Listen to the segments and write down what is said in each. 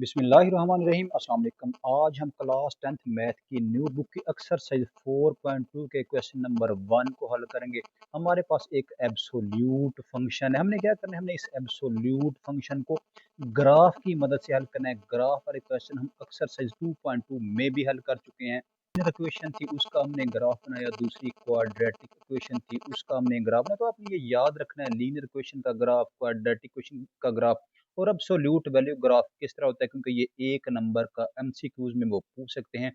बिस्मिल्लाहिर्रहमानिर्रहीम। अस्सलाम वालेकुम। आज हम क्लास 10th मैथ की न्यू बुक की एक्सरसाइज 4.2 के क्वेश्चन नंबर 1 को हल करेंगे। हमारे पास एक एब्सोल्यूट फंक्शन है, हमने क्या करना है, हमने इस एब्सोल्यूट फंक्शन को ग्राफ की मदद से हल करना है। ग्राफ वाले क्वेश्चन हम एक्सरसाइज 2.2 में भी हल कर चुके हैं। इक्वेशन थी उसका हमने ग्राफ बनाया, दूसरी क्वाड्रेटिक इक्वेशन थी उसका हमने ग्राफ बनाया। तो आपने ये याद रखना है, लीनियर इक्वेशन का ग्राफ, क्वाड्रेटिक इक्वेशन का ग्राफ और एब्सोल्यूट वैल्यू ग्राफ किस तरह होता है, क्योंकि ये एक नंबर का एमसीक्यूज में वो पूछ सकते हैं।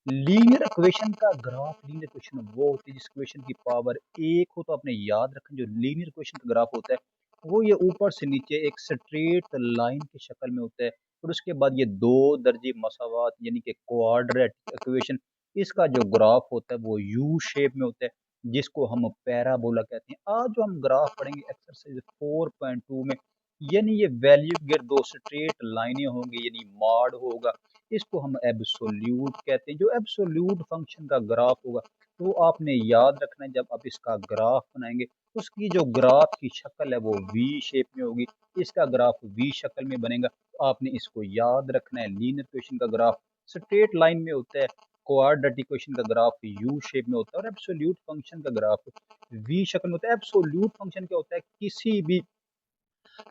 लीनियर इक्वेशन का ग्राफ, लीनियर इक्वेशन वो होती है जिस इक्वेशन की पावर एक हो। तो आपने याद रखना, जो लीनियर इक्वेशन का ग्राफ होता है वो ये ऊपर से नीचे एक स्ट्रेट लाइन की शक्ल में होता है, और उसके बाद ये दो दर्जे मसावात यानी कि क्वाड्रेटिक इक्वेशन, इसका जो ग्राफ होता है वो यू शेप में होता है जिसको हम पैराबोला कहते हैं। आज जो हम ग्राफ पढ़ेंगे एक्सरसाइज 4.2 में, यानी ये वैल्यू गिर दो स्ट्रेट लाइनें होंगी यानी मॉड होगा, इसको हम एब्सोल्यूट कहते हैं। जो एब्सोल्यूट फंक्शन का ग्राफ होगा तो आपने याद रखना है, जब आप इसका ग्राफ बनाएंगे उसकी जो ग्राफ की शक्ल है वो वी शेप में होगी। इसका ग्राफ वी शक्ल में बनेगा, तो आपने इसको याद रखना है। लीनियर इक्वेशन का ग्राफ स्ट्रेट लाइन में होता है, क्वाड्रेटिक इक्वेशन का ग्राफ यू शेप में होता है, और एब्सोल्यूट फंक्शन का ग्राफ वी शक्ल में होता है। एब्सोल्यूट फंक्शन क्या होता है, किसी भी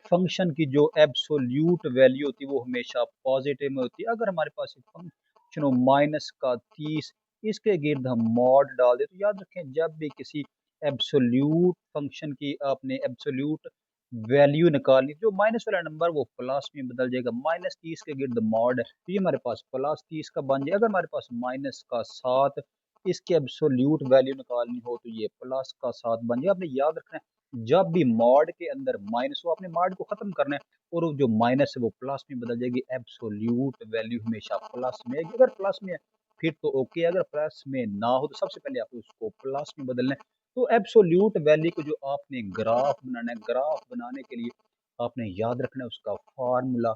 फंक्शन की जो एब्सोल्यूट वैल्यू होती है वो हमेशा पॉजिटिव में होती है। अगर हमारे पास एक फंक्शन हो माइनस का 30, इसके गिर्द हम मॉड डाल दे, तो याद रखें जब भी किसी एब्सोल्यूट फंक्शन की आपने एब्सोल्यूट वैल्यू निकालनी, जो माइनस वाला नंबर वो प्लस में बदल जाएगा। माइनस 30 के गिर्द मॉड है तो ये हमारे पास प्लस 30 का बन जाए। अगर हमारे पास माइनस का 7, इसकी एब्सोल्यूट वैल्यू निकालनी हो तो ये प्लस का 7 बन जाए। आपने याद रखना है, जब भी मॉड के अंदर माइनस हो आपने मॉड को खत्म करना है, और वो जो माइनस है वो प्लस में बदल जाएगी। एब्सोल्यूट वैल्यू हमेशा प्लस में आएगी। अगर प्लस में है फिर तो ओके, अगर प्लस में ना हो तो सबसे पहले आपको उसको प्लस में बदलना है। तो एब्सोल्यूट वैल्यू को जो आपने ग्राफ बनाना है, ग्राफ बनाने के लिए आपने याद रखना है उसका फार्मूला।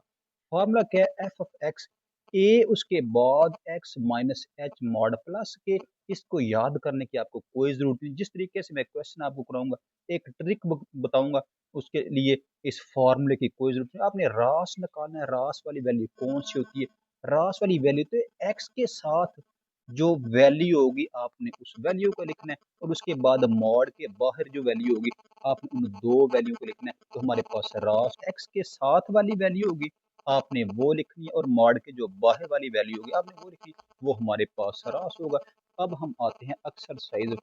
फार्मूला क्या है, एफ ऑफ एक्स ए उसके बाद x minus H mod plus के। इसको याद करने की आपको कोई जरूरत नहीं। जिस तरीके से मैं क्वेश्चन आपको कराऊंगा, एक ट्रिक बताऊंगा, उसके लिए इस फॉर्मूले की कोई जरूरत नहीं। आपने रास निकालना है, रास वाली वैल्यू कौन सी होती है, रास वाली वैल्यू तो एक्स के साथ जो वैल्यू होगी आपने उस वैल्यू को लिखना है, और उसके बाद मॉड के बाहर जो वैल्यू होगी आपने उन दो वैल्यू को लिखना है। तो हमारे पास रास एक्स के साथ वाली वैल्यू होगी, आपने वो लिखनी है, और मॉड के जो बाहर वाली वैल्यू होगी आपने वो लिखनी, वो हमारे पास रास होगा। अब हम आते हैं एक्सरसाइज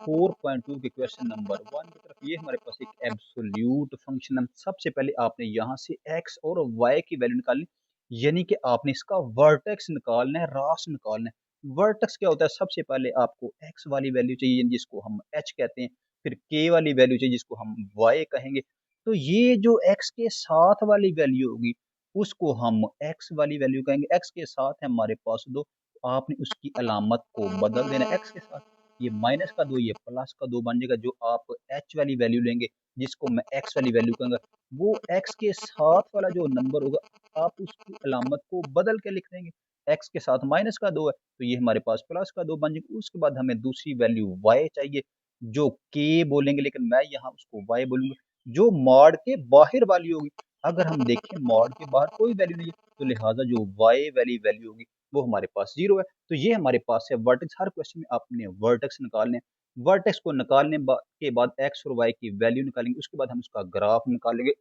4.2 के क्वेश्चन नंबर 1 की तरफ। ये हमारे पास एक एब्सोल्यूट फंक्शन है। सबसे पहले आपने यहाँ से x और y की वैल्यू निकालनी, यानी कि आपने इसका वर्टेक्स निकालना है, रास निकालना है। वर्टेक्स क्या होता है, सबसे पहले आपको x वाली वैल्यू चाहिए जिसको हम h कहते हैं, फिर k वाली वैल्यू चाहिए जिसको हम y कहेंगे। तो ये जो x के साथ वाली वैल्यू होगी उसको हम x वाली वैल्यू कहेंगे। x के साथ है हमारे पास 2, आपने उसकी अलामत को बदल देना। x के साथ ये माइनस का 2, ये प्लस का 2 बन जाएगा। जो आप h वाली वैल्यू लेंगे जिसको मैं x वाली वैल्यू कहूंगा, वो x के साथ वाला जो नंबर होगा आप उसकी अलामत को बदल के लिख देंगे। x के साथ माइनस का 2 है तो ये हमारे पास प्लस का 2 बन जाएगा। उसके बाद हमें दूसरी वैल्यू y चाहिए जो k बोलेंगे, लेकिन मैं यहाँ उसको y बोलूंगा, जो मॉड के बाहर वाली होगी। अगर हम देखें मॉड के बाहर कोई वैल्यू नहीं है तो लिहाजा जो y वाली वैल्यू होगी वो हमारे पास 0 है। तो ये हमारे पास है वर्टेक्स। हर क्वेश्चन में आपने वर्टेक्स निकालने, वर्टेक्स को निकालने के बाद एक्स और वाई की वैल्यू निकालेंगे, उसके बाद हम उसका ग्राफ निकालेंगे।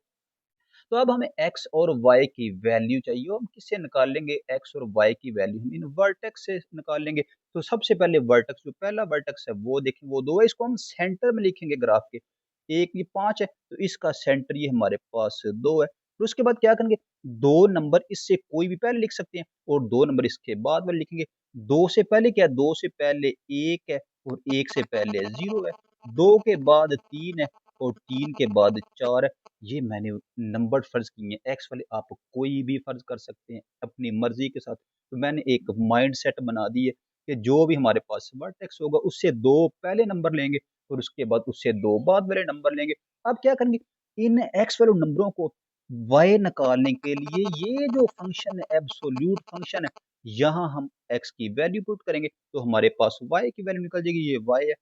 तो अब हमें एक्स और वाई की वैल्यू चाहिए, हम किससे निकाल लेंगे एक्स और वाई की वैल्यू, हम इन वर्टेक्स से निकाल लेंगे। तो सबसे पहले वर्टेक्स, जो पहला वर्टेक्स है वो देखें, वो 2 है, इसको हम सेंटर में लिखेंगे ग्राफ के। एक ये 5 है तो इसका सेंटर ये हमारे पास 2 है। तो उसके बाद क्या करेंगे, 2 नंबर इससे कोई भी पहले लिख सकते हैं और 2 नंबर इसके बाद वाले लिखेंगे। 2 से पहले क्या है, 2 से पहले 1 है और 1 से पहले 0 है। 2 के बाद 3 है और 3 के बाद 4 है। ये मैंने नंबर फर्ज किए हैं, एक्स वाले आप कोई भी फर्ज कर सकते हैं अपनी मर्जी के साथ। तो मैंने एक माइंड सेट बना दी है कि जो भी हमारे पास वर्टेक्स होगा उससे 2 पहले नंबर लेंगे और उसके बाद उससे 2 बाद वाले नंबर लेंगे। अब क्या करेंगे, इन एक्स वाले नंबरों को वाई निकालने के लिए ये जो फंक्शन है एब्सोल्यूट फंक्शन है, यहाँ हम एक्स की वैल्यू पुट करेंगे तो हमारे पास वाई की वैल्यू निकल जाएगी। ये वाई है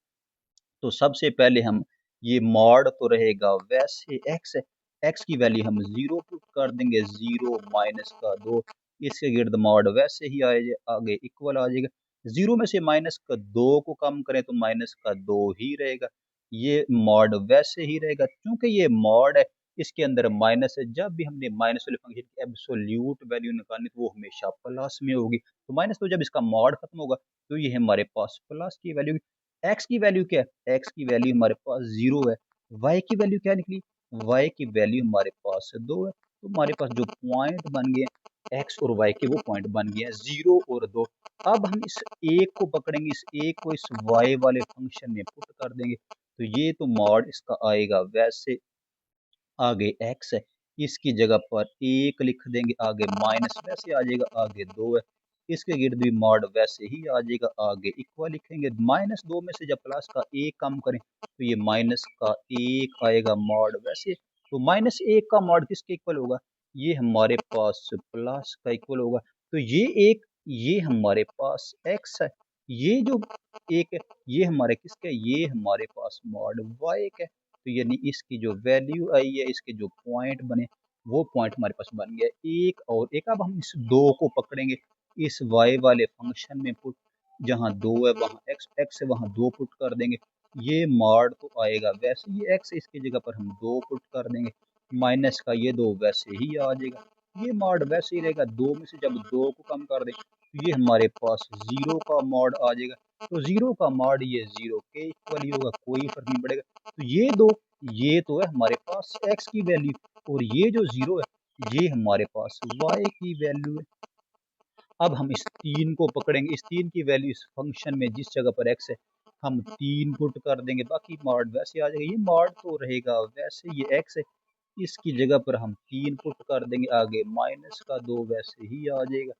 तो सबसे पहले हम, ये मॉड तो रहेगा वैसे एक्स है, एक्स की वैल्यू हम 0 पुट कर देंगे, 0 माइनस का 2, इसके गिर्द मॉड वैसे ही आगे इक्वल आ जाएगा। 0 में से माइनस का 2 को कम करें तो माइनस का 2 ही रहेगा, ये मॉड वैसे ही रहेगा। क्योंकि ये मॉड है, इसके अंदर माइनस है, जब भी हमने माइनस वाले फंक्शन की एब्सोल्यूट वैल्यू निकालनी तो वो हमेशा प्लस में होगी। तो माइनस तो जब इसका मॉड खत्म होगा तो ये हमारे पास प्लस की वैल्यू। एक्स की वैल्यू क्या है? एक्स की वैल्यू हमारे पास 0 है। वाई की वैल्यू क्या निकली? वाई की वैल्यू हमारे पास 2 है। तो हमारे पास जो पॉइंट बन गए एक्स और वाई के, वो पॉइंट बन गए हैं 0 और 2। अब हम इस एक को पकड़ेंगे, इस एक को इस वाई वाले फंक्शन में पुट कर देंगे, तो ये तो मॉड इसका आएगा वैसे, आगे एक्स है, इसकी जगह पर एक लिख देंगे, आगे माइनस वैसे आ जाएगा, आगे 2 है, इसके गिर्द भी मॉड वैसे ही आ जाएगा, आगे इक्वल लिखेंगे। माइनस 2 में से जब प्लस का एक कम करें तो ये माइनस का एक आएगा, मॉड वैसे। तो माइनस एक का मॉड किसके इक्वल होगा? ये हमारे पास प्लस का इक्वल होगा। तो ये एक, ये हमारे पास एक्स है, ये जो एक है ये हमारे किसका है? ये हमारे पास मॉड वाई का है। तो यानी इसकी जो वैल्यू आई है, इसके जो पॉइंट बने, वो पॉइंट हमारे पास बन गया एक और एक। अब हम इस दो को पकड़ेंगे, इस वाई वाले फंक्शन में पुट, जहाँ 2 है वहाँ एक्स, एक्स है वहाँ 2 पुट कर देंगे, ये मॉड तो आएगा वैसे, ये एक्स इसकी जगह पर हम 2 पुट कर देंगे, माइनस का ये 2 वैसे ही आ जाएगा, ये मॉड वैसे ही रहेगा। 2 में से जब 2 को कम कर दें तो ये हमारे पास 0 का मॉड आ जाएगा। तो 0 का मॉड ये 0 के इक्वल ही होगा, कोई फर्क नहीं पड़ेगा। तो ये दो, ये तो है हमारे पास x की वैल्यू, और ये जो 0 है ये हमारे पास y की वैल्यू है। अब हम इस 3 को पकड़ेंगे, इस 3 की वैल्यू इस फंक्शन में जिस जगह पर x है हम 3 पुट कर देंगे, बाकी मॉड वैसे आ जाएगा, ये मॉड तो रहेगा वैसे, ये x है इसकी जगह पर हम 3 पुट कर देंगे, आगे माइनस का 2 वैसे ही आ जाएगा,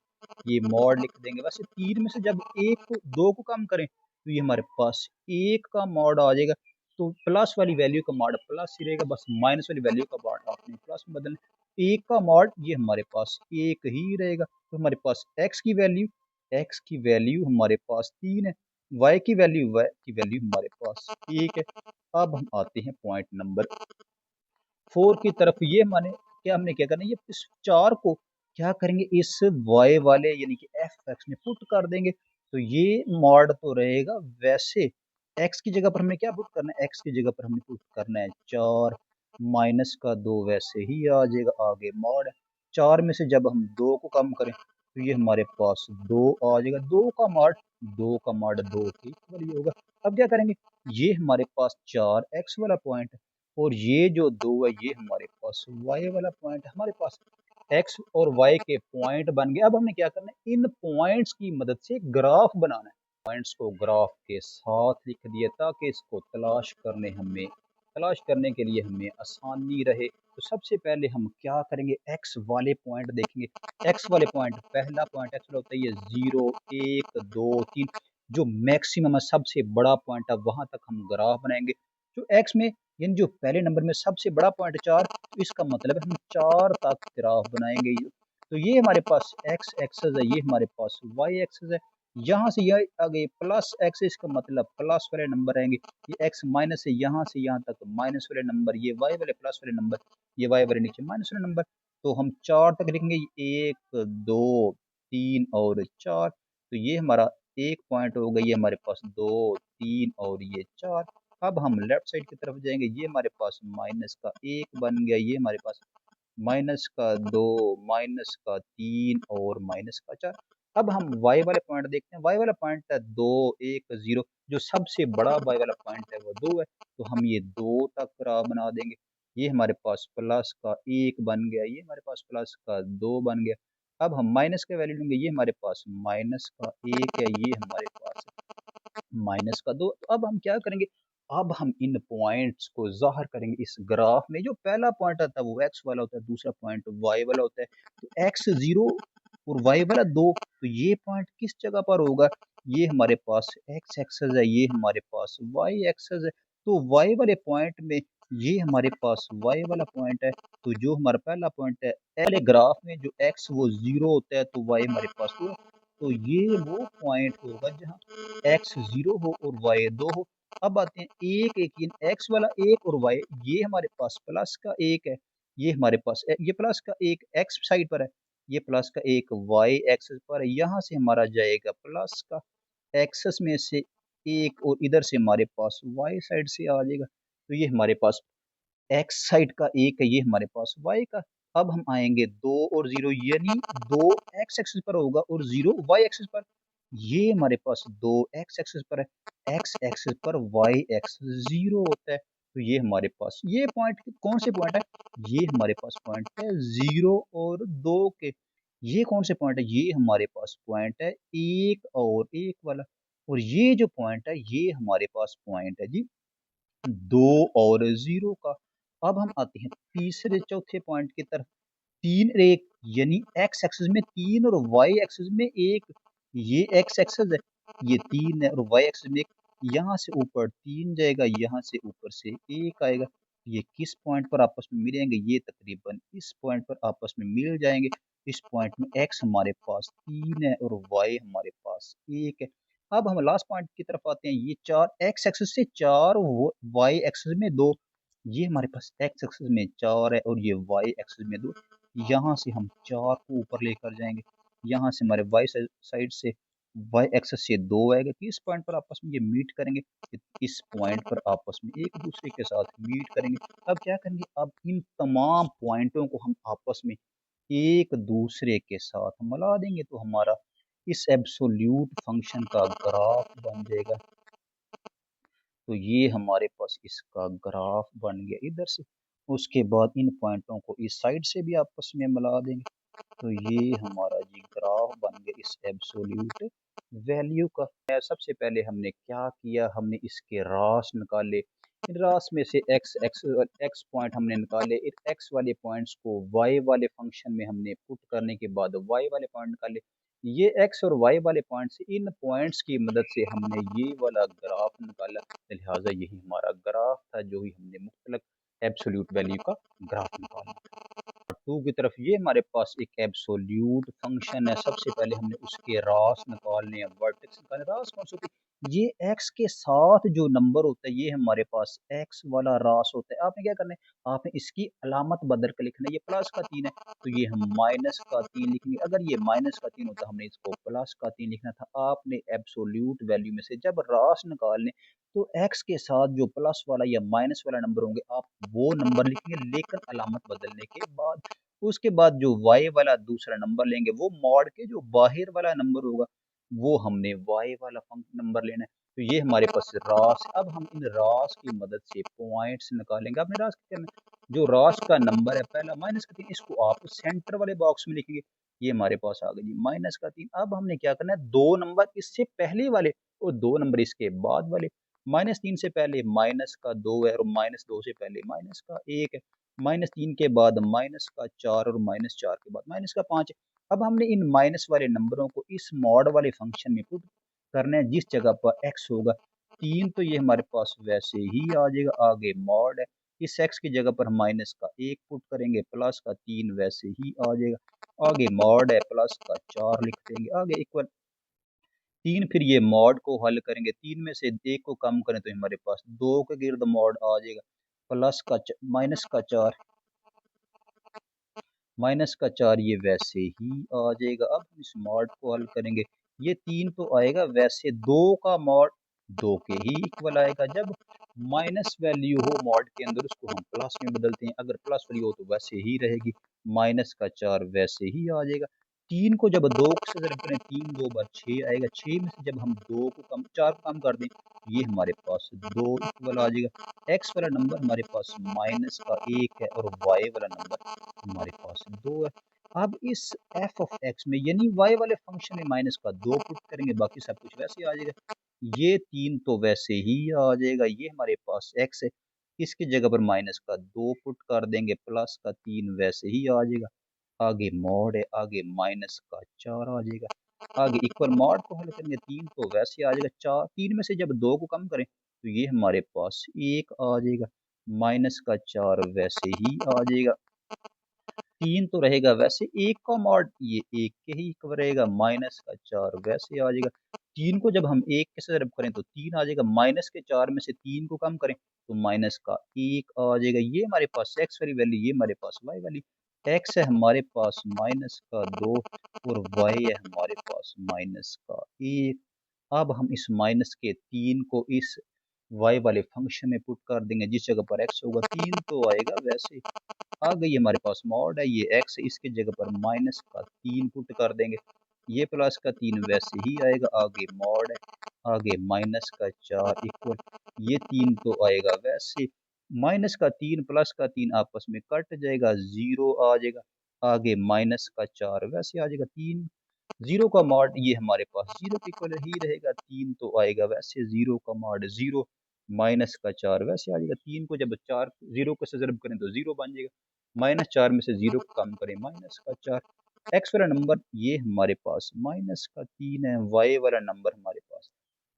ये मॉड लिख देंगे। वैसे 3 में से जब एक को 2 को कम करें तो ये हमारे पास एक का मॉड आ जाएगा। तो प्लस वाली वैल्यू का मॉड प्लस ही रहेगा, बस माइनस वाली वैल्यू का मॉड आपने प्लस में बदलना। एक का मॉड ये हमारे पास एक ही रहेगा। तो हमारे पास एक्स की वैल्यू हमारे पास 3 है, वाई की वैल्यू हमारे पास 1 है। अब हम आते हैं पॉइंट नंबर 4 की तरफ। ये माने क्या, हमने क्या करना है, ये इस 4 को क्या करेंगे, इस वाई वाले यानी कि एफ एक्स में पुट कर देंगे, तो ये मॉड तो रहेगा वैसे। एक्स की जगह पर हमने क्या पुट करना है? एक्स की जगह पर हमने पुट करना है 4, माइनस का 2 वैसे ही आ जाएगा, आगे मॉड है। 4 में से जब हम 2 को कम करें तो ये हमारे पास 2 आ जाएगा, 2 का मॉड 2 के इक्वल ही होगा। अब क्या करेंगे, ये हमारे पास 4 एक्स वाला पॉइंट है, और ये जो 2 है ये हमारे पास y वाला पॉइंट है। हमारे पास x और y के पॉइंट बन गए। अब हमने क्या करना है, इन पॉइंट्स की मदद से ग्राफ बनाना है। पॉइंट्स को ग्राफ के साथ लिख दिए ताकि इसको तलाश करने के लिए हमें आसानी रहे। तो सबसे पहले हम क्या करेंगे, x वाले पॉइंट देखेंगे। x वाले पॉइंट, पहला पॉइंट x वाला होता है ये 0 1 2 3, जो मैक्सिमम है सबसे बड़ा पॉइंट है, वहां तक हम ग्राफ बनाएंगे। जो x में यानी जो पहले नंबर में सबसे बड़ा पॉइंट 4, तो इसका मतलब है हम 4 तक ग्राफ बनाएंगे। तो ये हमारे पास x एक्सेस है, ये हमारे पास y एक्सेस है। यहाँ से ये आगे प्लस एक्सेस का मतलब प्लस वाले नंबर आएंगे, ये x माइनस है, यहाँ से यहाँ तक माइनस वाले नंबर, ये y वाले प्लस वाले नंबर, ये y वाले नीचे माइनस वाले नंबर। तो हम 4 तक लिखेंगे, 1 2 3 और 4। तो ये हमारा एक पॉइंट हो गई, ये हमारे पास 2 3 और ये 4। अब हम लेफ्ट साइड की तरफ जाएंगे, ये हमारे पास माइनस का 1 बन गया, ये हमारे पास माइनस का 2 माइनस का 3 और माइनस का 4। अब हम y वाले पॉइंट देखते हैं, y वाला पॉइंट है 2 1 0, जो सबसे बड़ा y वाला पॉइंट है वो 2 है, तो हम ये 2 तक ग्राफ बना देंगे। ये हमारे पास प्लस का 1 बन गया, ये हमारे पास प्लस का 2 बन गया। अब हम माइनस का वैल्यू लेंगे, ये हमारे पास माइनस का 1 है, ये हमारे पास माइनस का 2। तो अब हम क्या करेंगे, अब हम इन पॉइंट्स को ज़ाहिर करेंगे इस ग्राफ में। जो पहला पॉइंट आता है वो x वाला होता है, दूसरा पॉइंट y वाला होता है। तो x 0 और y वाला 2, तो ये पॉइंट किस जगह पर होगा, ये हमारे पास x एक्सेस है, ये हमारे पास y एक्सेस है। तो y वाले पॉइंट में ये हमारे पास y वाला पॉइंट है। तो जो हमारा पहला पॉइंट है पहले ग्राफ में, जो x वो 0 होता है तो y हमारे पास 2, तो ये वो पॉइंट होगा जहाँ x 0 हो और y 2 हो। अब आते हैं एक एक इन x वाला 1 और y, ये हमारे पास प्लस का 1 है, ये हमारे पास ये प्लस का एक एक्स साइड पर है, ये प्लस का एक वाई एक्सिस पर है, यहाँ से हमारा जाएगा प्लस का एक्सेस में से एक और इधर से हमारे पास वाई साइड से आ जाएगा। तो ये हमारे पास एक्स साइड का एक है, ये हमारे पास वाई का। अब हम आएंगे 2 और 0, यानी 2 एक्स एक्सिस पर होगा और 0 वाई एक्सिस पर। ये हमारे पास 2 एक्स एक्सिस पर है, एक्स एक्सिस पर वाई एक्सिस 0 होता है। तो ये हमारे पास ये पॉइंट कौन से पॉइंट है, ये हमारे पास पॉइंट है 0 और 2 के। ये कौन से पॉइंट है, ये हमारे पास पॉइंट है 1 और 1 वाला। और ये जो पॉइंट है ये हमारे पास पॉइंट है जी 2 और 0 का। अब हम आते हैं तीसरे चौथे पॉइंट की तरफ, 3 और 1, यानी एक्स एक्सिस में 3 और वाई एक्सिस में 1। ये एक्स एक्सिस है, ये 3 है, और वाई एक्सिस में 1। यहाँ से ऊपर 3 जाएगा, यहाँ से ऊपर से 1 आएगा। ये किस पॉइंट पर आपस में मिलेंगे, ये तकरीबन इस पॉइंट पर आपस में मिल जाएंगे। इस पॉइंट में एक्स हमारे पास 3 है और वाई हमारे पास 1 है। अब हम लास्ट पॉइंट की तरफ आते हैं, ये 4 एक्स एक्सिस से 4, वाई एक्सिस में 2। ये हमारे पास एक्स एक्सिस में 4 है और ये वाई एक्सिस में 2। यहाँ से हम 4 को ऊपर लेकर जाएंगे, यहाँ से हमारे वाई साइड से वाई एक्सिस से 2 आएगा कि इस पॉइंट पर आपस में ये मीट करेंगे। इस पॉइंट पर आपस में एक दूसरे के साथ मीट करेंगे। अब क्या करेंगे, अब इन तमाम पॉइंटों को हम आपस में एक दूसरे के साथ मिला देंगे तो हमारा इस एब्सोल्यूट फंक्शन का ग्राफ बन जाएगा। तो ये हमारे पास इसका ग्राफ बन गया इधर से। उसके बाद इन पॉइंटों को इस साइड से भी आपस में मिला देंगे तो ये हमारा जी ग्राफ बन गया इस एब्सोल्यूट वैल्यू का। सबसे पहले हमने क्या किया, हमने इसके रास निकाले। इन रास में से एक्स एक्स एक्स पॉइंट हमने निकाले, इन एक्स वाले पॉइंट्स को वाई वाले फंक्शन में हमने पुट करने के बाद वाई वाले पॉइंट निकाले। ये एक्स और वाई वाले पॉइंट्स, इन पॉइंट्स की मदद से हमने ये वाला ग्राफ निकाला। लिहाजा यही हमारा ग्राफ था जो ही हमने मुख्तलिफ एब्सोल्यूट वैल्यू का ग्राफ निकाला। 2 की तरफ ये हमारे पास एक एब्सोल्यूट फंक्शन है। सबसे पहले हमने उसके रास निकालने हैं, वर्टेक्स निकालने। रास कौन सा होती है, ये एक्स के साथ जो नंबर होता है ये हमारे पास एक्स वाला रास होता है। आपने क्या करना है, आपने इसकी अलामत बदल कर लिखना है। ये प्लस का 3 है तो ये हम माइनस का 3 लिखेंगे। अगर ये माइनस का 3 होता हमने इसको प्लस का 3 लिखना था। आपने एब्सोल्यूट वैल्यू में से जब रास निकालने तो एक्स के साथ जो प्लस वाला या माइनस वाला नंबर होंगे आप वो नंबर लिखेंगे, लेकिन अलामत बदलने के बाद। उसके बाद जो y वाला दूसरा नंबर लेंगे वो मॉड के जो बाहर वाला नंबर होगा वो हमने y वाला नंबर लेना है। तो ये हमारे पास रास। अब हम इन रास की मदद से पॉइंट्स निकालेंगे। अपने रास क्या करना है, जो रास का नंबर है पहला माइनस का 3, इसको आप सेंटर वाले बॉक्स में लिखेंगे। ये हमारे पास आ गया जी माइनस का 3। अब हमने क्या करना है, दो नंबर इससे पहले वाले और दो नंबर इसके बाद वाले। -3 से पहले माइनस का 2 है और -2 से पहले माइनस का 1 है। -3 के बाद माइनस का 4 और -4 के बाद माइनस का 5 है। अब हमने इन माइनस वाले नंबरों को इस मॉड वाले फंक्शन में पुट करना है जिस जगह पर x होगा 3, तो ये हमारे पास वैसे ही आ जाएगा। आगे मॉड है, इस x की जगह पर हम माइनस का 1 पुट करेंगे, प्लस का 3 वैसे ही आ जाएगा। आगे मॉड है, प्लस का 4 लिख देंगे, आगे इक्वल 3। फिर ये मॉड को हल करेंगे, 3 में से 1 को कम करें तो हमारे पास 2 के गिर्द मॉड आ जाएगा। प्लस का माइनस का 4, ये वैसे ही आ जाएगा। अब हम इस मॉड को हल करेंगे, ये 3 तो आएगा, वैसे 2 का मॉड 2 के ही इक्वल आएगा। जब माइनस वैल्यू हो मॉड के अंदर उसको हम प्लस में बदलते हैं, अगर प्लस वैल्यू हो तो वैसे ही रहेगी। माइनस का 4 वैसे ही आ जाएगा। 3 को जब 2 से ज़रा करें, 3 2 बार 6 आएगा। 6 में से जब हम 2 को कम 4 को कम कर दें ये हमारे पास 2 इक्वल आ जाएगा। एक्स वाला नंबर हमारे पास माइनस का 1 है और वाई वाला नंबर हमारे पास 2 है। अब इस एफ ऑफ एक्स में यानी वाई वाले फंक्शन में माइनस का 2 पुट करेंगे, बाकी सब कुछ वैसे आ जाएगा। ये 3 तो वैसे ही आ जाएगा। ये हमारे पास एक्स है, इसकी जगह पर माइनस का 2 पुट कर देंगे, प्लस का 3 वैसे ही आ जाएगा। आगे मॉड है, आगे माइनस का 4 आ जाएगा। आगे इक्वल मॉड को हल करेंगे, 3 तो वैसे आ जाएगा। 4 3 में से जब 2 को कम करें तो ये हमारे पास 1 आ जाएगा। माइनस का 4 वैसे ही आ जाएगा। 3 तो रहेगा वैसे, 1 का मॉड ये 1 के ही इक्वल रहेगा। माइनस का 4 वैसे आ जाएगा। 3 को जब हम 1 के से ज़रब करें तो 3 आ जाएगा, माइनस के 4 में से 3 को कम करें तो माइनस का 1 आ जाएगा। ये हमारे पास x वाली वैल्यू, ये हमारे पास y वाली। x है हमारे पास माइनस का 2 और y है हमारे पास माइनस का 1। अब हम इस माइनस के 3 को इस y वाले फंक्शन में पुट कर देंगे, जिस जगह पर x होगा 3 तो आएगा वैसे। आ गई हमारे पास मॉड है, ये x है, इसके जगह पर माइनस का 3 पुट कर देंगे, ये प्लस का 3 वैसे ही आएगा। आगे मॉड है, आगे माइनस का 4 इक्वल, ये 3 तो आएगा वैसे। माइनस का 3 प्लस का 3 आपस में कट जाएगा, 0 आ जाएगा। आगे माइनस का 4 वैसे आ जाएगा। 3 0 का मॉड ये हमारे पास 0 के इक्वल ही रहेगा, 3 तो आएगा वैसे। 0 का मॉड 0, माइनस का 4 वैसे आ जाएगा। 3 को जब 4 0 को से ज़रब करें तो 0 बन जाएगा, माइनस 4 में से 0 को कम करें माइनस का 4। एक्स वाला नंबर ये हमारे पास माइनस का 3 है, वाई वाला नंबर हमारे पास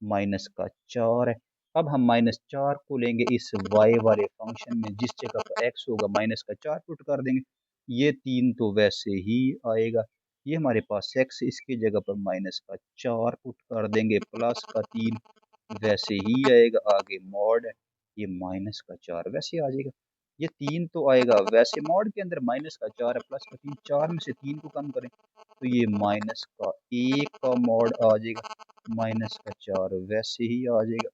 माइनस का 4 है। अब हम माइनस 4 को लेंगे इस वाई वाले फंक्शन में, जिस जगह पर एक्स होगा माइनस का 4 पुट कर देंगे, ये 3 तो वैसे ही आएगा। ये हमारे पास एक्स, इसकी जगह पर माइनस का 4 पुट कर देंगे, प्लस का 3 वैसे ही आएगा। आगे मॉड है, ये माइनस का 4 वैसे आ जाएगा। ये 3 तो आएगा वैसे, मॉड के अंदर माइनस का 4 है, प्लस का 3, 4 में से 3 को कम करें तो ये माइनस का 1 का मॉड आ जाएगा, माइनस का 4 वैसे ही आ जाएगा।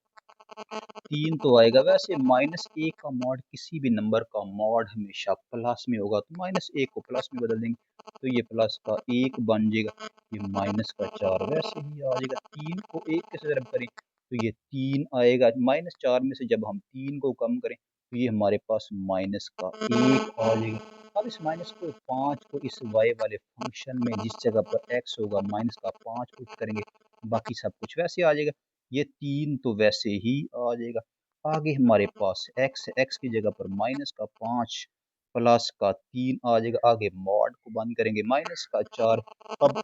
3 तो आएगा वैसे। माइनस 1 का मॉड, किसी भी नंबर का मॉड हमेशा प्लस में होगा, तो माइनस 1 को प्लस में बदल देंगे तो ये प्लस का 1 बन जाएगा, ये माइनस का 4 वैसे ही आ जाएगा। 3 को 1 के से ज़रब करें तो ये 3 आएगा, माइनस 4 में से जब हम 3 को कम करें तो ये हमारे पास माइनस का 1 आ जाएगा। अब इस माइनस को 5 को इस y वाले फंक्शन में, जिस जगह पर x होगा माइनस का 5 पुट करेंगे, बाकी सब कुछ वैसे आ जाएगा। ये 3 तो वैसे ही आ जाएगा। आगे हमारे पास x है, x की जगह पर माइनस का 5 प्लस का 3 आ जाएगा। आगे मॉड को बंद करेंगे, माइनस का 4। अब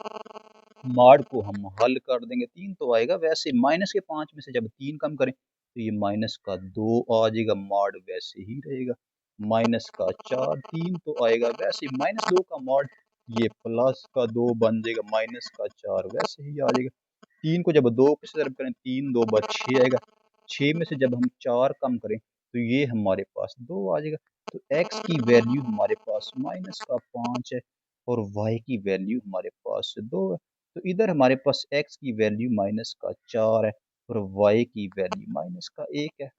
मॉड को हम हल कर देंगे, 3 तो आएगा वैसे। माइनस के 5 में से जब 3 कम करें तो ये माइनस का 2 आ जाएगा, मॉड वैसे ही रहेगा। माइनस का 4, 3 तो आएगा वैसे। माइनस 2 का मॉड ये प्लस का 2 बन जाएगा, माइनस का 4 वैसे ही आ जाएगा। 3 को जब 2 से ज़रब करें, 3 2 bar 6 आएगा। 6 में से जब हम 4 कम करें तो ये हमारे पास 2 आ जाएगा। तो x की वैल्यू हमारे पास माइनस का 5 है और y की वैल्यू हमारे पास 2 है। तो इधर हमारे पास x की वैल्यू माइनस का 4 है और y की वैल्यू माइनस का 1 है।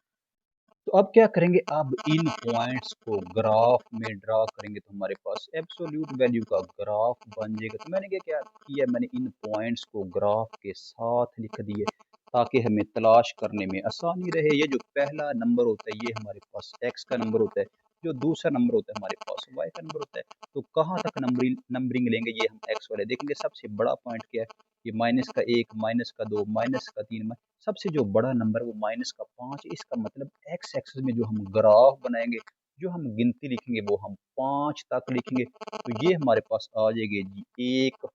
तो अब क्या करेंगे, अब इन पॉइंट्स को ग्राफ में ड्रा करेंगे तो हमारे पास एब्सोल्यूट वैल्यू का ग्राफ बन जाएगा। तो मैंने क्या किया, मैंने इन पॉइंट्स को ग्राफ के साथ लिख दिए ताकि हमें तलाश करने में आसानी रहे। ये जो पहला नंबर होता है ये हमारे पास x का नंबर होता है, जो दूसरा नंबर होता है हमारे पास y का नंबर होता है। तो कहाँ तक नंबरिंग लेंगे ये हम x वाले देखेंगे। सबसे बड़ा पॉइंट क्या है, ये माइनस का 1, माइनस का 2, माइनस का 3, सबसे जो बड़ा नंबर वो माइनस का 5। इसका मतलब एक्स एक्सिस में जो हम ग्राफ बनाएंगे, जो हम गिनती लिखेंगे वो हम 5 तक लिखेंगे। तो ये हमारे पास आ जाएगी जी 1,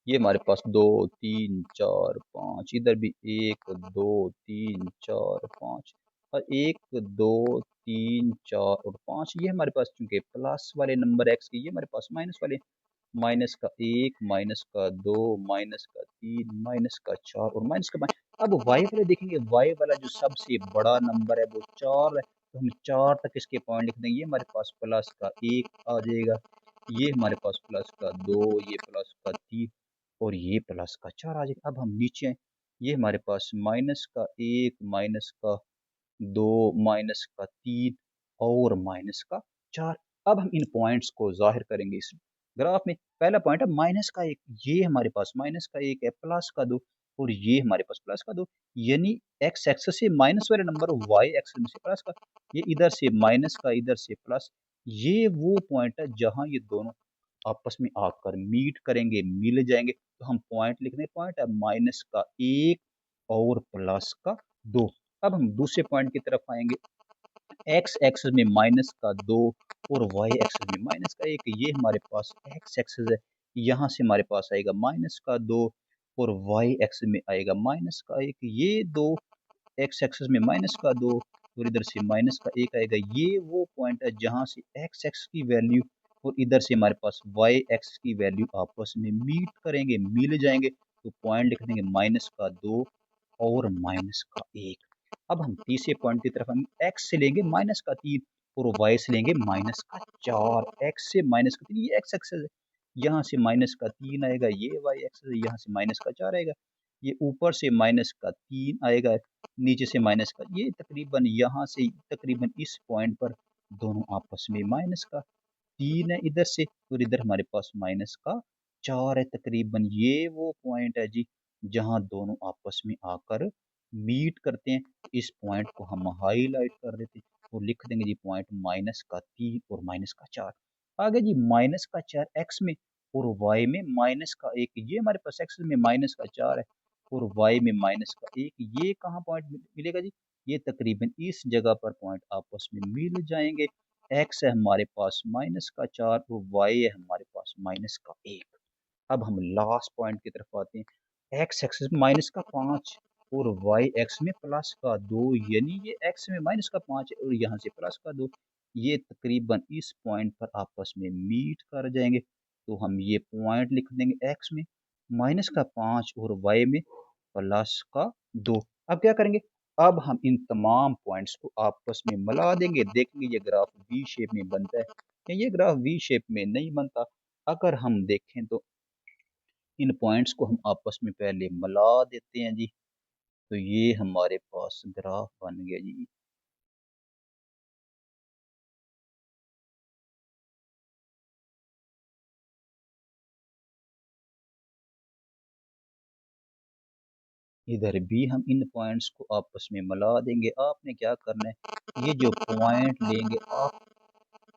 ये हमारे पास 2 3 4 5, इधर भी 1 2 3 4 5 और 1 2 3 4 और 5। ये हमारे पास चूंकि प्लस वाले नंबर एक्स के, ये हमारे पास माइनस वाले, माइनस का 1, माइनस का 2, माइनस का 3, माइनस का 4 और माइनस का 5। अब y वाले देखेंगे, y वाला जो सबसे बड़ा नंबर है वो 4 है, तो हम 4 तक इसके पॉइंट लिख देंगे। ये हमारे पास प्लस का 1 आ जाएगा, ये हमारे पास प्लस का 2, ये प्लस का 3 और ये प्लस का 4 आ जाएगा। अब हम नीचे हैं, ये हमारे पास माइनस का 1, माइनस का 2, माइनस का 3 और माइनस का 4। अब हम इन पॉइंट्स को जाहिर करेंगे इस ग्राफ में। पहला पॉइंट है माइनस का 1, ये हमारे पास माइनस का 1 है, प्लस का 2 और ये हमारे पास प्लस का 2, यानी एक्स एक्सिस से माइनस वाले नंबर वाई एक्सिस में से प्लस का, ये इधर से माइनस का इधर से प्लस। ये वो पॉइंट है जहां ये दोनों आपस में आकर मीट करेंगे, मिल जाएंगे। तो हम पॉइंट लिख दें, पॉइंट है माइनस का 1 और प्लस का 2। अब हम दूसरे पॉइंट की तरफ आएंगे, एक्स एक्सिस में माइनस का 2 और वाई एक्सिस में माइनस का 1। ये हमारे पास एक्स एक्सिस है, यहाँ से हमारे पास आएगा माइनस का 2 और वाई एक्सिस में आएगा माइनस का 1। ये दो एक्स एक्सिस में माइनस का 2 और इधर से माइनस का 1 आएगा। ये वो पॉइंट है जहाँ से एक्स एक्स की वैल्यू और इधर से हमारे पास वाई एक्स की वैल्यू आपस में मीट करेंगे, मिल जाएंगे। तो पॉइंट लिख देंगे -2 और -1। अब हम तीसरे पॉइंट की तरफ हम x से लेंगे -3 और y से लेंगे -4। x से -3 ये x एक्सेस है, यहाँ से -3 आएगा, ये y एक्सेस है, यहाँ से -4 आएगा, ये ऊपर से -3 आएगा, नीचे से ये तकरीबन यहाँ से तकरीबन इस पॉइंट पर दोनों आपस में -3 है इधर से, और इधर हमारे पास -4 है। तकरीबन ये वो पॉइंट है जी जहाँ दोनों आपस में आकर मीट करते हैं। इस पॉइंट को हम हाईलाइट कर देते हैं और लिख देंगे जी पॉइंट -3 और -4। आगे जी -4 एक्स में और वाई में -1, ये हमारे पास एक्स में -4 है और वाई में -1, ये कहाँ पॉइंट मिलेगा जी, ये तकरीबन इस जगह पर पॉइंट आपस में मिल जाएंगे। एक्स है हमारे पास -4 और वाई है हमारे पास -1। अब हम लास्ट पॉइंट की तरफ आते हैं। एक्स एक्सिस में -5 और वाई एक्स में +2, यानी ये एक्स में -5 है और यहाँ से +2, ये तकरीबन इस पॉइंट पर आपस में मीट कर जाएंगे। तो हम ये पॉइंट लिख देंगे एक्स में -5 और वाई में +2। अब क्या करेंगे, अब हम इन तमाम पॉइंट्स को आपस में मिला देंगे, देखेंगे ये ग्राफ वी शेप में बनता है या ये ग्राफ वी शेप में नहीं बनता। अगर हम देखें तो इन पॉइंट्स को हम आपस में पहले मिला देते हैं जी, तो ये हमारे पास ग्राफ बन गया जी। इधर भी हम इन पॉइंट्स को आपस में मिला देंगे। आपने क्या करना है, ये जो पॉइंट लेंगे आप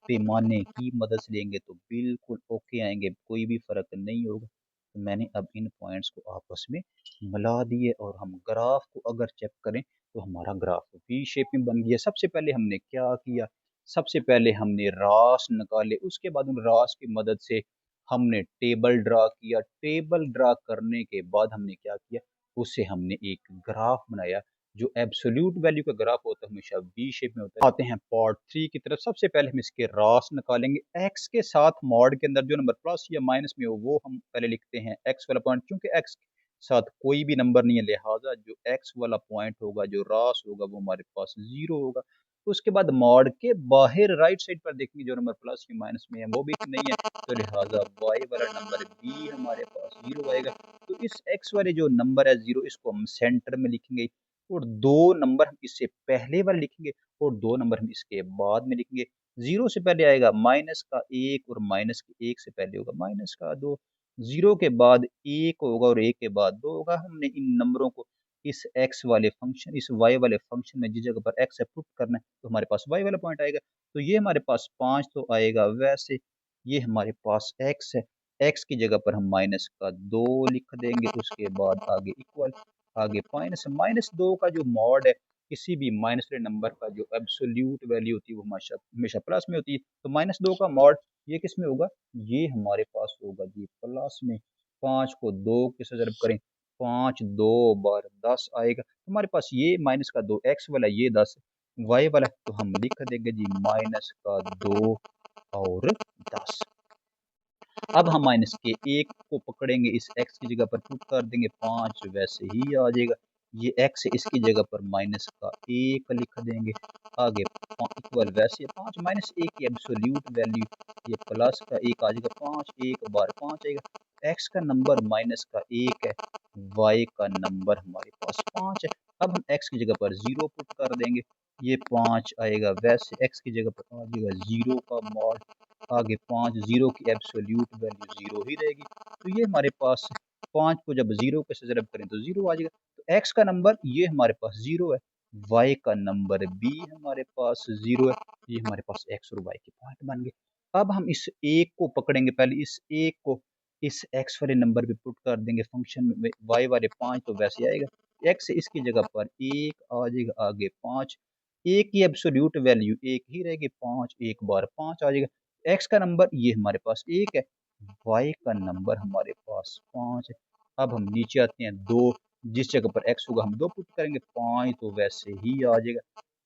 पैमाने की मदद से लेंगे तो बिल्कुल ओके आएंगे, कोई भी फर्क नहीं होगा। तो मैंने अब इन पॉइंट्स को आपस में मिला दिए और हम ग्राफ को अगर चेक करें तो हमारा ग्राफ वी शेप में बन गया। सबसे पहले हमने क्या किया, सबसे पहले हमने रास निकाले, उसके बाद उन रास की मदद से हमने टेबल ड्रा किया। टेबल ड्रा करने के बाद हमने क्या किया, उससे हमने एक ग्राफ बनाया। जो एब्सोल्यूट वैल्यू का ग्राफ होता है हमेशा वी शेप में होता है। आते हैं पार्ट 3 की तरफ। सबसे पहले हम इसके रास निकालेंगे। एक्स के साथ मॉड के अंदर जो नंबर प्लस या माइनस में हो वो हम पहले लिखते हैं एक्स वाला पॉइंट, क्योंकि एक्स के साथ कोई भी नंबर नहीं है, लिहाजा जो एक्स वाला पॉइंट होगा, जो रास होगा, वो हमारे पास 0 होगा। उसके बाद मॉड के बाहर राइट साइड पर देखेंगे जो नंबर प्लस या माइनस में है वो भी नहीं है, तो लिहाजा वाई वाला नंबर बी हमारे पास 0 आएगा। तो इस एक्स वाले जो नंबर है 0, इसको हम सेंटर में लिखेंगे और 2 नंबर हम इससे पहले वाले लिखेंगे और 2 नंबर हम इसके बाद में लिखेंगे। 0 से पहले आएगा -1 और -1 से पहले होगा -2। 0 के बाद 1 होगा और 1 के बाद 2 होगा। हमने इन नंबरों को इस x वाले फंक्शन, इस y वाले फंक्शन में जिस जगह पर x है पुट करना है, तो हमारे पास y वाला पॉइंट आएगा। तो ये हमारे पास 5 तो आएगा, वैसे ये हमारे पास x है, x की जगह पर हम -2 लिख देंगे, उसके बाद आगे इक्वल, आगे -2 का जो मॉड है, किसी भी माइनस वाले नंबर का जो एब्सोल्यूट वैल्यू होती है वो हमेशा हमेशा प्लस में होती है। तो -2 का मॉड ये किस में होगा, ये हमारे पास होगा जी प्लस में। 5 को 2 से ज़रब करें, 5 2 बार 10 आएगा। हमारे पास ये -2 एक्स वाला, ये 10 वाई वाला, तो हम लिख देंगे जी -2 और 10। अब हम माइनस के 1 को पकड़ेंगे, इस x की जगह पर पुट कर देंगे, 5 वैसे ही आ जाएगा। ये x है, इसकी जगह पर -1 लिख देंगे, आगे इक्वल, वैसे 5 -1 की एब्सोल्यूट वैल्यू, ये प्लस का 1 आ जाएगा, 5 1 बार 5 आएगा। x का नंबर -1 है, y का नंबर हमारे पास 5 है। अब हम x की जगह पर 0 पुट कर देंगे, ये 5 आएगा, वैसे x की जगह पर आ जाएगा 0 का मॉड, आगे 5, 0 की एब्सोल्यूट वैल्यू 0 ही रहेगी। तो ये हमारे पास 5 को जब 0 के से ज़रब करें तो 0 आ जाएगा। तो x का नंबर ये हमारे पास 0 है, y का नंबर भी हमारे पास 0 है। ये हमारे पास x और y के पॉइंट बन गए। अब हम इस एक को पकड़ेंगे, पहले इस एक को इस x वाले नंबर पे पुट कर देंगे फंक्शन में, y वाले 5 तो वैसे आएगा, x इसकी जगह पर 1 आ जाएगा, आगे 5, 1 की एब्सोल्यूट वैल्यू 1 ही रहेगी, 5 1 बार 5 आ जाएगा। x का नंबर ये हमारे पास 1 है, y का नंबर हमारे पास 5 है। अब हम नीचे आते हैं, 2 जिस जगह पर x होगा हम 2 पुट करेंगे, 5 तो वैसे ही आ जाएगा,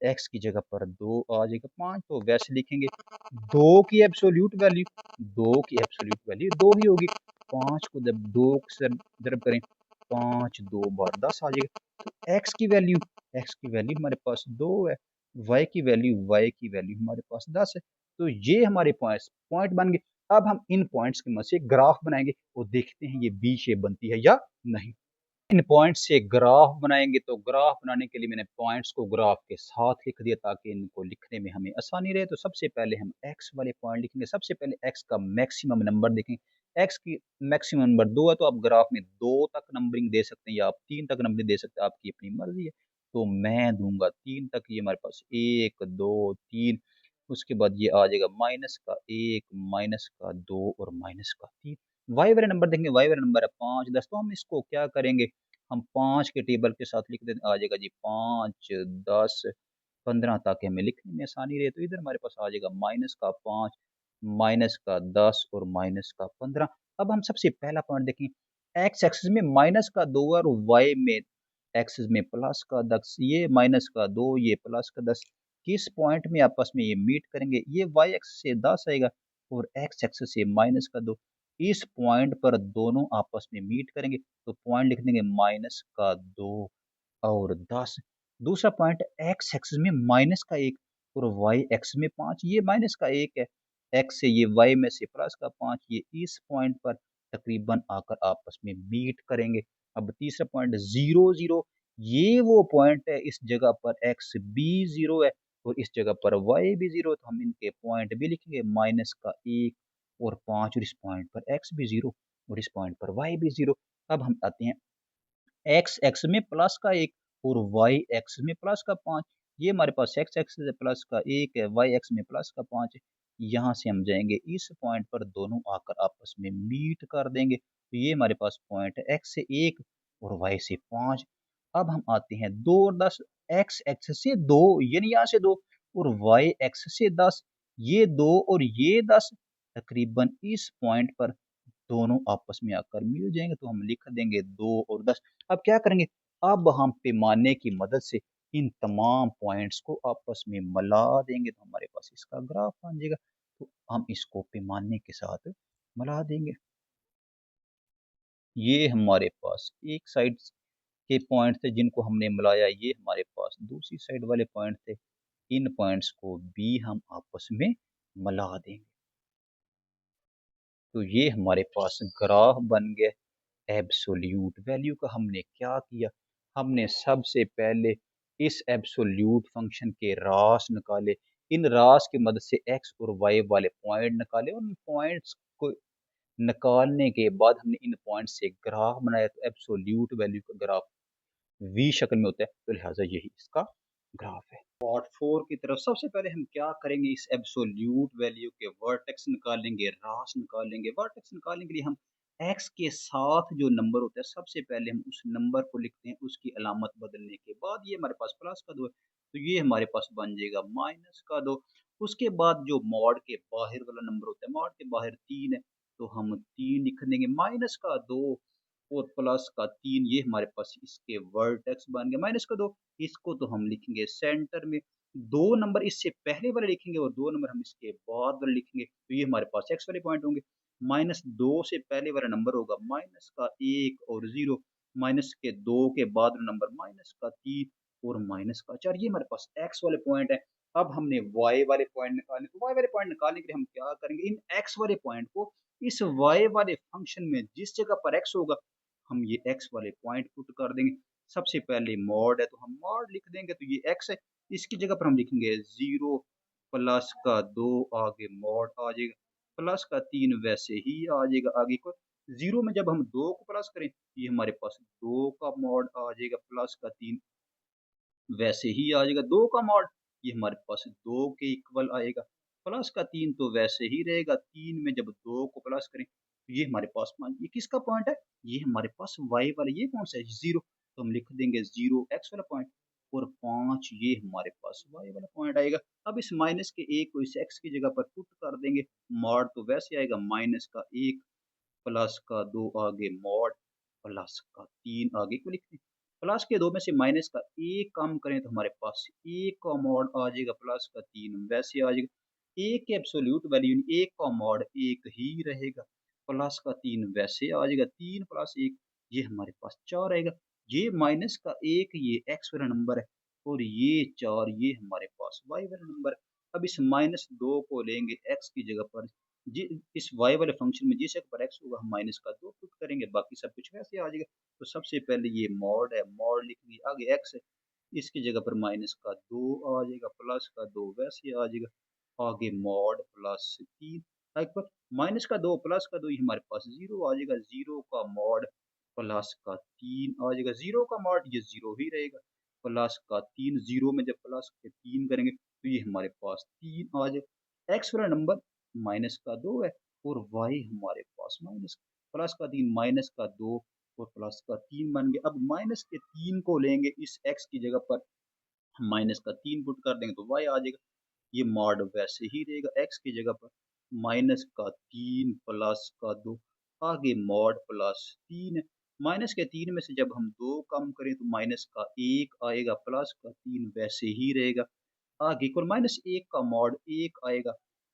x की जगह पर 2 आ जाएगा, 5 तो वैसे लिखेंगे। 2 की एब्सोल्यूट वैल्यू 2 ही होगी, 5 को जब 2 से ज़रब करें 5 2 बार 10 आ जाएगा। तो एक्स की वैल्यू हमारे पास 2 है, वाई की वैल्यू हमारे पास 10 है। तो ये हमारे पॉइंट बन गए। अब हम इन पॉइंट्स की मदद से ग्राफ बनाएंगे और देखते हैं ये बी शेप बनती है या नहीं। इन पॉइंट से ग्राफ बनाएंगे, तो ग्राफ बनाने के लिए मैंने पॉइंट्स को ग्राफ के साथ लिख दिया ताकि इनको लिखने में हमें आसानी रहे। तो सबसे पहले हम एक्स वाले पॉइंट लिखेंगे। सबसे पहले एक्स का मैक्सिमम नंबर देखेंगे। एक्स की मैक्सिमम नंबर 2 है, तो आप ग्राफ में 2 तक नंबरिंग दे सकते हैं या आप 3 तक नंबरिंग दे सकते हैं, आपकी अपनी मर्जी है। तो मैं दूंगा 3 तक। ये हमारे पास 1 2 3, उसके बाद ये आ जाएगा माइनस का 1, माइनस का 2 और माइनस का 3। वाई वाले नंबर देंगे, वाई वाला नंबर है 5 10। तो हम इसको क्या करेंगे, हम 5 के टेबल के साथ लिख देते, आ जाएगा जी 5 10 15, ताकि हमें लिखने में आसानी रहे। तो इधर हमारे पास आ जाएगा माइनस का 5, माइनस का 10 और माइनस का 15। अब हम सबसे पहला पॉइंट देखें। एक्स एक्सिस में माइनस का 2 और वाई में एक्सिस में प्लस का 10। ये माइनस का 2, ये प्लस का 10, किस पॉइंट में आपस में ये मीट करेंगे? ये वाई एक्सिस से 10 आएगा और एक्स एक्सिस से माइनस का 2। इस पॉइंट पर दोनों आपस में मीट करेंगे, तो पॉइंट लिख देंगे माइनस का 2 और 10। दूसरा पॉइंट एक्स एक्सिस में माइनस का 1 और वाई एक्सिस में 5। ये माइनस का 1 है, एक्स से ये वाई में से प्लस का 5, ये इस पॉइंट पर तकरीबन आकर आपस में मीट करेंगे। अब तीसरा पॉइंट 0 0, ये वो पॉइंट है, इस जगह पर एक्स भी 0 है और इस जगह पर वाई भी 0 है। तो हम इनके पॉइंट भी लिखेंगे माइनस का 1 और 5, और इस पॉइंट पर एक्स भी 0 और इस पॉइंट पर वाई भी 0। अब हम आते हैं एक्स एक्स में प्लस का 1 और वाई एक्स में प्लस का 5। ये हमारे पास एक्स एक्स से प्लस का 1 है, वाई एक्स में प्लस का 5 है। यहाँ से हम जाएंगे इस पॉइंट पर, दोनों आकर आपस में मीट कर देंगे। तो ये हमारे पास पॉइंट है एक्स से 1 और वाई से 5। अब हम आते हैं 2 और 10। एक्स एक्स से 2, यानी यहाँ से 2, और वाई एक्स से 10, ये 2 और ये 10, तकरीबन इस पॉइंट पर दोनों आपस में आकर मिल जाएंगे। तो हम लिख देंगे 2 और 10। अब क्या करेंगे, अब हम पैमाने की मदद से इन तमाम पॉइंट्स को आपस में मिला देंगे, तो हमारे पास इसका ग्राफ बन जाएगा। तो हम इसको पैमाने के साथ मिला देंगे। ये हमारे पास एक साइड के पॉइंट थे जिनको हमने मिलाया, ये हमारे पास दूसरी साइड वाले पॉइंट थे। इन पॉइंट्स को भी हम आपस में मिला देंगे। तो ये हमारे पास ग्राफ बन गया। एब्सोल्यूट वैल्यू का हमने क्या किया, हमने सबसे पहले इस एब्सोल्यूट फंक्शन के रास निकाले। इन रास की मदद से एक्स और वाई वाले पॉइंट निकाले। उन पॉइंट्स को निकालने के बाद हमने इन पॉइंट से ग्राफ बनाया। तो एब्सोल्यूट वैल्यू का ग्राफ वी शक्ल में होता है, तो लिहाजा यही इसका ग्राफ है। पार्ट 4 की तरफ सबसे पहले हम क्या करेंगे, इस एब्सोल्यूट वैल्यू के वर्टेक्स निकालेंगे, रास निकालेंगे। वर्टेक्स निकालने के लिए हम एक्स के साथ जो नंबर होता है, सबसे पहले हम उस नंबर को लिखते हैं, उसकी अलामत बदलने के बाद ये हमारे पास प्लस का 2 है, तो ये हमारे पास बन जाएगा माइनस का 2। उसके बाद जो मॉड के बाहर वाला नंबर होता है, मॉड के बाहर 3 है, तो हम 3 लिख देंगे। माइनस का 2 और प्लस का 3, ये हमारे पास इसके वर्टेक्स बन गए। माइनस का 2, इसको तो हम लिखेंगे सेंटर में। 2 नंबर इससे पहले वाले लिखेंगे और 2 नंबर हम इसके बाद वाले लिखेंगे, तो ये हमारे पास एक्स वाले पॉइंट होंगे। माइनस 2 से पहले वाला नंबर होगा माइनस का 1 और 0। माइनस के 2 के बाद वाला नंबर माइनस का 3 और माइनस का 4, ये हमारे पास एक्स वाले पॉइंट है। अब हमने वाई वाले पॉइंट निकालने, तो वाई वाले पॉइंट निकालने के लिए हम क्या करेंगे, इन एक्स वाले पॉइंट को इस वाई वाले फंक्शन में जिस जगह पर एक्स होगा, हम ये एक्स वाले पॉइंट पुट कर देंगे। सबसे पहले मॉड है, तो हम मॉड लिख देंगे, तो ये एक्स है, इसकी जगह पर हम लिखेंगे 0 प्लस का 2, आगे मॉड आ जाएगा, प्लस का 3 वैसे ही आ जाएगा आगे को। 0 में जब हम 2 को प्लस करें, ये हमारे पास 2 का मॉड आ जाएगा, प्लस का 3 वैसे ही आ जाएगा। 2 का मॉड, ये हमारे पास 2 के इक्वल आएगा, प्लस का 3 तो वैसे ही रहेगा। 3 में जब 2 को प्लस करें, तो ये हमारे पास ये किसका पॉइंट है, ये हमारे पास वाई वाला, ये कौन सा है 0, तो हम लिख देंगे 0 एक्स वाला पॉइंट और 5 ये हमारे पास वाई वाला पॉइंट आएगा। अब इस माइनस के 1 को इस एक्स की जगह पर पुट कर देंगे। मॉड तो वैसे आएगा माइनस का 1 प्लस का 2 आगे मॉड, प्लस का 3 आगे को लिखते हैं। प्लस के 2 में से माइनस का 1 कम करें, तो हमारे पास 1 का मॉड आ जाएगा, प्लस का 3 वैसे आ जाएगा। 1 के एब्सोल्यूट वैल्यू 1 का मॉड 1 ही रहेगा, प्लस का 3 वैसे आ जाएगा। 3 प्लस 1 ये हमारे पास 4 आएगा। ये माइनस का 1 ये x वाला नंबर है और ये 4 ये हमारे पास y वाला नंबर है। अब इस -2 को लेंगे x की जगह पर, जी इस y वाले फंक्शन में जिस जगह पर x होगा हम माइनस का 2 पुट करेंगे, बाकी सब कुछ वैसे आ जाएगा। तो सबसे पहले ये मॉड है, मॉड लिखेंगे, आगे x है, इसकी जगह पर माइनस का 2 आ जाएगा, प्लस का 2 वैसे आ जाएगा, आगे मॉड प्लस 3, पर माइनस का 2 प्लस का 2 ये हमारे पास 0 आ जाएगा, 0 का मॉड प्लस का 3 आ जाएगा, 0 का मॉड ये 0 ही रहेगा, प्लस का 3, 0 में जब प्लस के 3 करेंगे तो ये हमारे पास 3 आ जाएगा। एक्स वाला नंबर माइनस का 2 है और वाई हमारे पास माइनस प्लस का 3 माइनस का 2 और प्लस का 3 बन गया। अब माइनस के 3 को लेंगे इस एक्स की जगह पर, माइनस का 3 पुट कर देंगे तो वाई आ जाएगा, ये मॉड वैसे ही रहेगा, एक्स की जगह पर माइनस का 3 प्लस का 2, आगे मॉड प्लस 3 है, माइनस के 3 में से जब हम 2 कम करें तो माइनस का 1 आएगा, प्लस का 3 वैसे ही रहेगा, आगे कुल माइनस 1 का मॉड 1 आएगा,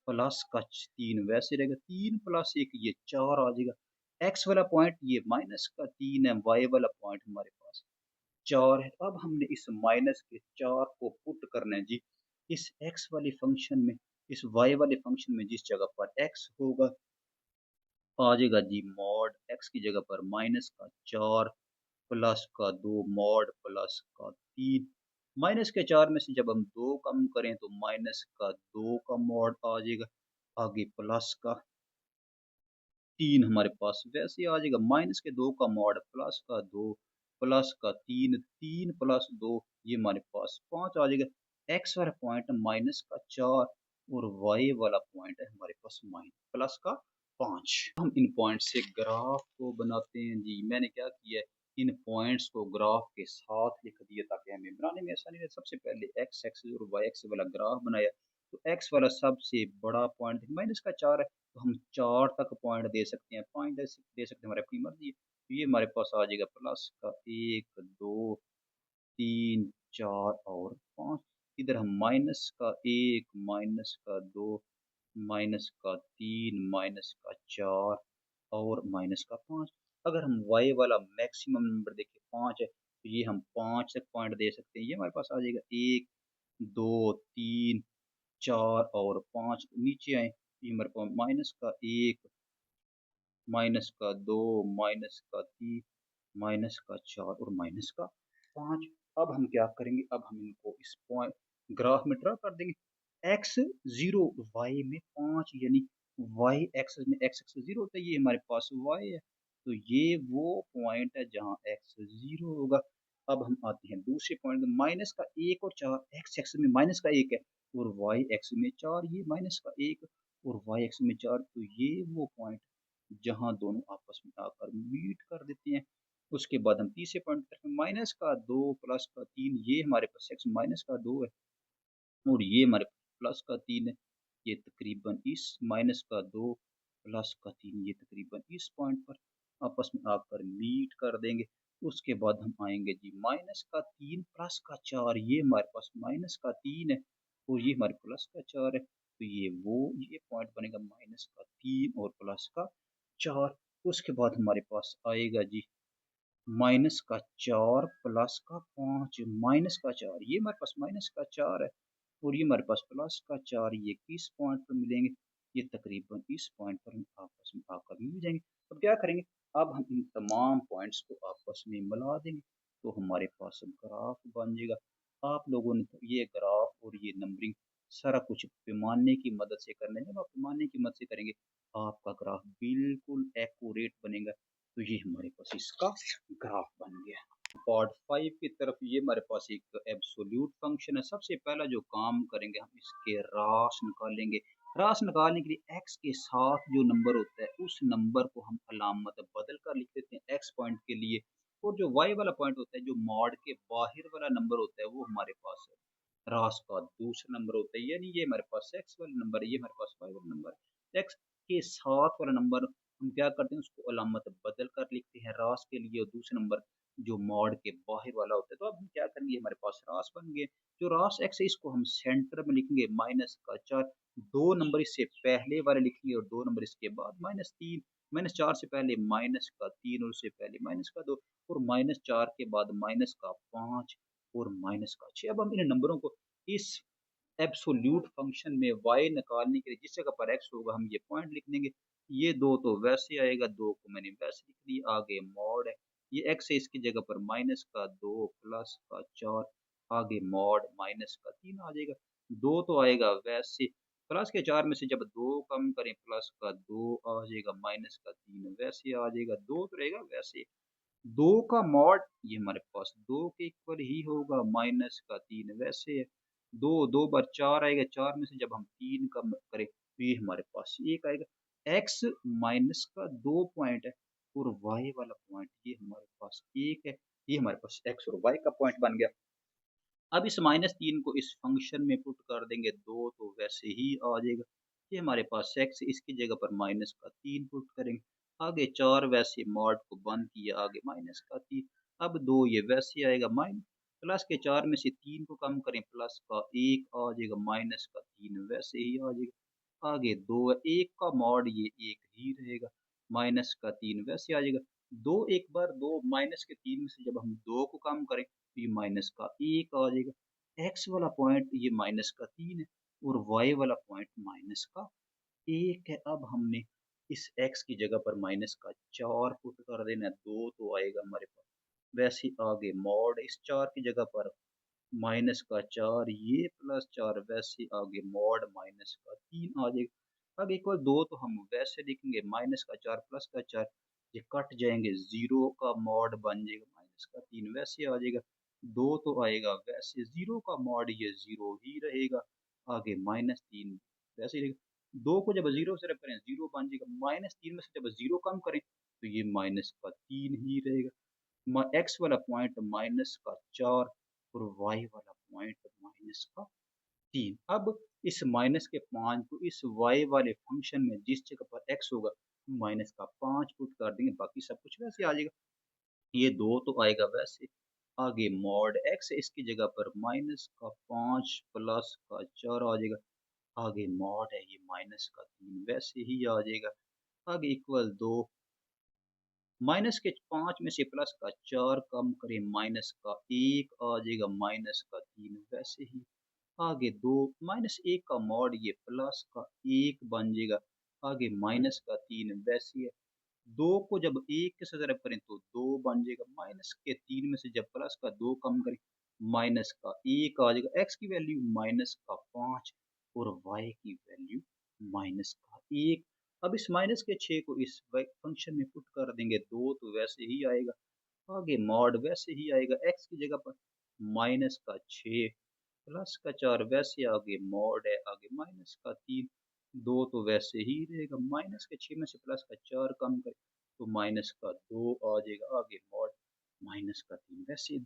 प्लस का 3 वैसे रहेगा, 3 प्लस 1 ये 4 आ जाएगा। एक्स वाला पॉइंट ये माइनस का 3 है, वाई वाला पॉइंट हमारे पास 4 है। अब हमने इस माइनस के 4 को पुट करना है जी इस x वाले फंक्शन में, इस y वाले फंक्शन में जिस जगह पर x होगा आ जाएगा जी मॉड x की जगह पर माइनस का 4 प्लस का 2 मॉड प्लस का 3, माइनस के 4 में से जब हम 2 कम करें तो माइनस का 2 का मॉड आ जाएगा, आगे प्लस का 3 हमारे पास वैसे आ जाएगा, माइनस के 2 का मॉड प्लस का 2 प्लस का 3, 3 प्लस 2 ये हमारे पास 5 आ जाएगा। एक्स वाला पॉइंट माइनस का 4 और वाई वाला पॉइंट है हमारे पास माइनस प्लस का 5। हम इन पॉइंट से ग्राफ को बनाते हैं जी। मैंने क्या किया है, इन पॉइंट्स को ग्राफ के साथ लिख दिया ताकि हमें बनाने में आसानी रहे। सबसे पहले एक्स एक्सिस और वाई एक्सिस वाला ग्राफ बनाया, तो एक्स वाला सबसे बड़ा पॉइंट माइनस का 4 है, तो हम 4 तक पॉइंट दे सकते हैं, 5 दे सकते हैं, हमारी अपनी मर्जी है। तो ये हमारे पास आ जाएगा प्लस का 1 2 3 4 और 5। इधर हम माइनस का 1 माइनस का 2 माइनस का 3 माइनस का 4 और माइनस का 5। अगर हम y वाला मैक्सिमम नंबर देखें 5 है, तो ये हम 5 तक पॉइंट दे सकते हैं। ये हमारे पास आ जाएगा 1 2 3 4 और 5। नीचे आए, ये हमारे पास माइनस का 1 माइनस का 2 माइनस का 3 माइनस का 4 और माइनस का 5। अब हम क्या करेंगे, अब हम इनको इस पॉइंट ग्राफ में ड्रा कर देंगे। x 0 y में 5 यानी y एक्सिस में x एक्सिस 0 होता है, ये हमारे पास y है, तो ये वो पॉइंट है जहाँ x 0 होगा। अब हम आते हैं दूसरे पॉइंट में, माइनस का 1 और 4, x एक्सिस में माइनस का 1 है और y एक्सिस में 4, ये माइनस का 1 और y एक्सिस में 4, तो ये वो पॉइंट जहाँ दोनों आपस में आकर मीट कर देते हैं। उसके बाद हम तीसरे पॉइंट पर माइनस का 2 प्लस का 3, ये हमारे पास x माइनस का 2 है और ये हमारे प्लस का 3 है, ये तकरीबन इस माइनस का 2 प्लस का 3 ये तकरीबन इस पॉइंट पर आपस में आकर मीट कर देंगे। उसके बाद हम आएंगे जी माइनस का 3 प्लस का 4, ये हमारे पास माइनस का 3 है और ये हमारे प्लस का 4 है, तो ये पॉइंट बनेगा माइनस का 3 और प्लस का 4। उसके बाद हमारे पास आएगा जी माइनस का 4 प्लस का 5, माइनस का 4, ये हमारे पास माइनस का 4 है और ये हमारे पास प्लस का 4, ये किस पॉइंट पर मिलेंगे, ये तकरीबन इस पॉइंट पर हम आपस में आकर मिल जाएंगे। अब क्या करेंगे, अब हम इन तमाम पॉइंट्स को आपस में मिला देंगे तो हमारे पास ग्राफ बन जाएगा। आप लोगों ने तो ये ग्राफ और ये नंबरिंग सारा कुछ पैमाने की मदद से करना है। जब आप पैमाने की मदद से करेंगे आपका ग्राफ बिल्कुल एक्यूरेट बनेगा। तो ये हमारे पास इसका ग्राफ बन गया। पार्ट 5 की तरफ, ये हमारे पास एक एब्सोल्यूट फंक्शन है। सबसे पहला जो काम करेंगे हम इसके रास निकालेंगे। रास निकालने के लिए x के साथ जो नंबर होता है उस नंबर को हम अलामत बदल कर लिख देते हैं x पॉइंट के लिए, और जो y वाला पॉइंट होता है जो मॉड के बाहर वाला नंबर होता है वो हमारे पास रास का दूसरा नंबर होता है, यानी ये हमारे पास x वाला नंबर है, ये हमारे पास y वाला नंबर है। x के साथ वाला नंबर हम क्या करते हैं उसको अलामत बदल कर लिखते हैं रास के लिए, और दूसरा नंबर जो मॉड के बाहर वाला होता है। तो अब हम क्या करेंगे, हमारे पास रास बन गए। जो रास एक्स है इसको हम सेंटर में लिखेंगे माइनस का 4, दो नंबर इससे पहले वाले लिखेंगे और दो नंबर इसके बाद -3, -4 से पहले -3 और उससे पहले -2 और -4 के बाद -5 और -6। अब हम इन नंबरों को इस एब्सोल्यूट फंक्शन में y निकालने के लिए जिस जगह पर x होगा हम ये पॉइंट लिख देंगे। ये 2 तो वैसे आएगा, 2 को मैंने वैसे लिख दिया, आगे मॉड है। ये x है, इसकी जगह पर -2 +4, आगे मॉड -3 आ जाएगा। 2 तो आएगा वैसे, प्लस के 4 में से जब 2 कम करें प्लस का 2 आ जाएगा, -3 वैसे आ जाएगा, 2 तो रहेगा वैसे। 2 का मॉड ये हमारे पास 2 के इक्वल ही होगा, -3 वैसे है। 2 बार 4 आएगा, 4 में से जब हम 3 कम करें तो ये हमारे पास 1 आएगा। x -2 पॉइंट है और y वाला पॉइंट ये हमारे पास 1 है। ये हमारे पास x और y का पॉइंट बन गया। अब इस -3 को इस फंक्शन में पुट कर देंगे, 2 तो वैसे ही आ जाएगा। ये हमारे पास x, इसकी जगह पर -3 पुट करेंगे, आगे 4 वैसे मॉड को बंद किया, आगे -3। अब 2 ये वैसे आएगा, प्लस के 4 में से 3 को कम करें प्लस का 1 आ जाएगा, -3 वैसे ही आ जाएगा, आगे 2 है, 1 का मॉड ये 1 ही रहेगा, -3 वैसे आ जाएगा। 2 एक बार 2 -3 में से जब हम 2 को कम करें तो ये -1 आ जाएगा। x वाला पॉइंट ये -3 है और y वाला पॉइंट -1 है। अब हमने इस x की जगह पर -4 पुट कर देना है, 2 तो आएगा हमारे पास वैसे ही, आगे मॉड इस 4 की जगह पर -4 ये +4 वैसे आगे मॉड -3 आ जाएगा। अब इक्वल 2 तो हम वैसे लिखेंगे, -4 +4 ये कट जाएंगे, 0 का मॉड बन जाएगा, -3 वैसे आ जाएगा। 2 तो आएगा वैसे, 0 का मॉड ये 0 ही रहेगा, आगे -3 वैसे ही रहेगा। 2 को जब 0 से रब करें 0 बन जाएगा, -3 में से जब 0 कम करें तो ये -3 ही रहेगा। x वाला पॉइंट -4 और y वाला पॉइंट -3। अब इस -5 को इस y वाले फंक्शन में जिस जगह पर x होगा -5 पुट कर देंगे, बाकी सब कुछ वैसे आ जाएगा। ये 2 तो आएगा वैसे, आगे मॉड x इसकी जगह पर -5 प्लस का 4 आ जाएगा, आगे मॉड है ये -3 वैसे ही आ जाएगा, आगे इक्वल 2, -5 में से प्लस का 4 कम करें -1 आ जाएगा, -3 वैसे ही, आगे 2 -1 का मॉड ये प्लस का 1 बन जाएगा, आगे -3 वैसे ही है। 2 को जब 1 के साथ ज़रा करें तो 2 बन जाएगा, -3 में से जब प्लस का 2 कम करें -1 आ जाएगा, x की वैल्यू -5 और y की वैल्यू -1। अब इस -6 को इस फंक्शन में पुट कर देंगे, 2 तो वैसे ही आएगा, आगे मॉड वैसे ही आएगा, x की जगह पर -6 प्लस का 4 वैसे, आगे मॉड है, आगे -3, 2 तो वैसे ही रहेगा, -6 में से प्लस का 4 कम करें तो -2 आ जाएगा, आगे मॉड -3 वैसे।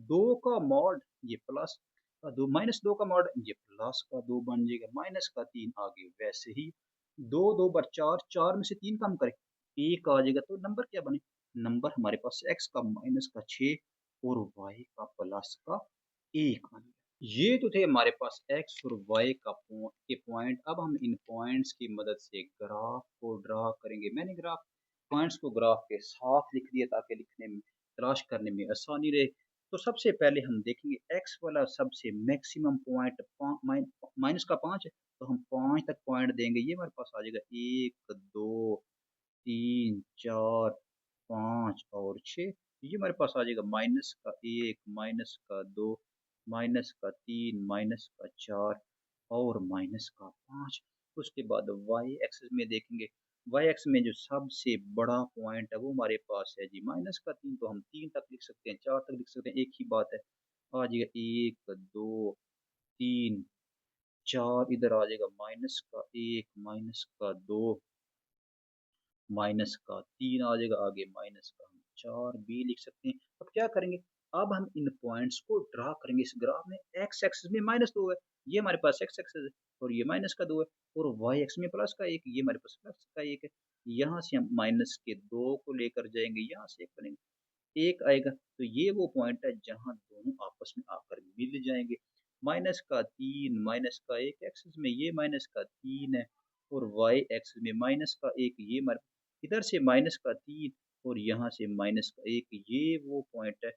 2 का मॉड ये प्लस का 2, -2 का मॉड ये प्लस का 2 बन जाएगा, -3 आगे वैसे ही। 2 2 बार 4, 4 में से 3 कम करें 1 आ जाएगा, तो नंबर क्या बने, नंबर हमारे पास x का -6 और y का प्लस का 1 बन गया। ये तो थे हमारे पास x और y का के पॉइंट। अब हम इन पॉइंट्स की मदद से ग्राफ को ड्रा करेंगे। मैंने ग्राफ पॉइंट्स को ग्राफ के साथ लिख दिया ताकि लिखने में, तलाश करने में आसानी रहे। तो सबसे पहले हम देखेंगे x वाला सबसे मैक्सिमम पॉइंट -5 है, तो हम 5 तक पॉइंट देंगे, ये हमारे पास आ जाएगा 1 2 3 4 5 और 6। ये हमारे पास आ जाएगा -1 -2 -3 -4 और -5। उसके बाद y एक्सिस में देखेंगे, y एक्सिस में जो सबसे बड़ा पॉइंट है वो हमारे पास है जी -3, तो हम 3 तक लिख सकते हैं, 4 तक लिख सकते हैं, एक ही बात है। आ जाएगा 1 2 3 4, इधर आ जाएगा -1 -2 -3 आ जाएगा, आगे -4 भी लिख सकते हैं। अब क्या करेंगे, अब हम इन पॉइंट्स को ड्रा करेंगे इस ग्राफ में। x एक्सिस में -2 है, ये हमारे पास x एक्सिस है, और ये -2 है, और y एक्सिस में प्लस का 1, ये हमारे पास प्लस का 1 है। यहाँ से हम -2 को लेकर जाएंगे, यहाँ से 1 करेंगे, 1 आएगा, तो ये वो पॉइंट है जहाँ दोनों आपस में आकर मिल जाएंगे। -3 -1 एक्सिस में ये -3 है, और y एक्सिस में -1 ये हमारे इधर से माइनस का 3 और यहाँ से माइनस का 1, ये वो पॉइंट है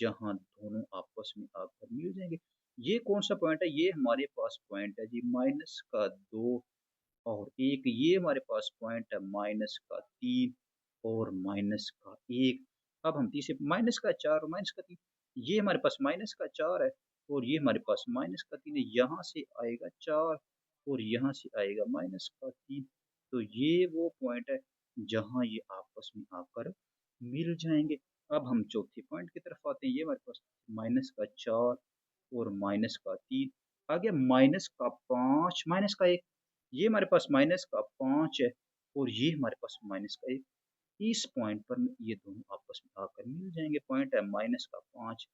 जहाँ दोनों आपस में आकर मिल जाएंगे। ये कौन सा पॉइंट है? ये हमारे पास पॉइंट है जी माइनस का 2 और 1, ये हमारे पास पॉइंट है माइनस का 3 और माइनस का 1। अब हम तीसरे माइनस का 4 और माइनस का 3, ये हमारे पास माइनस का 4 है और ये हमारे पास माइनस का 3 है। यहाँ से आएगा 4 और यहाँ से आएगा माइनस का 3। तो ये वो पॉइंट है जहाँ ये आपस में आकर मिल जाएंगे। अब हम चौथे पॉइंट की तरफ आते हैं। ये हमारे पास माइनस का 4 और माइनस का 3, आ गया माइनस का 5 माइनस का 1, ये हमारे पास माइनस का 5 है और ये हमारे पास माइनस का 1। इस पॉइंट पर ये दोनों आपस में आकर मिल जाएंगे। पॉइंट है माइनस का 5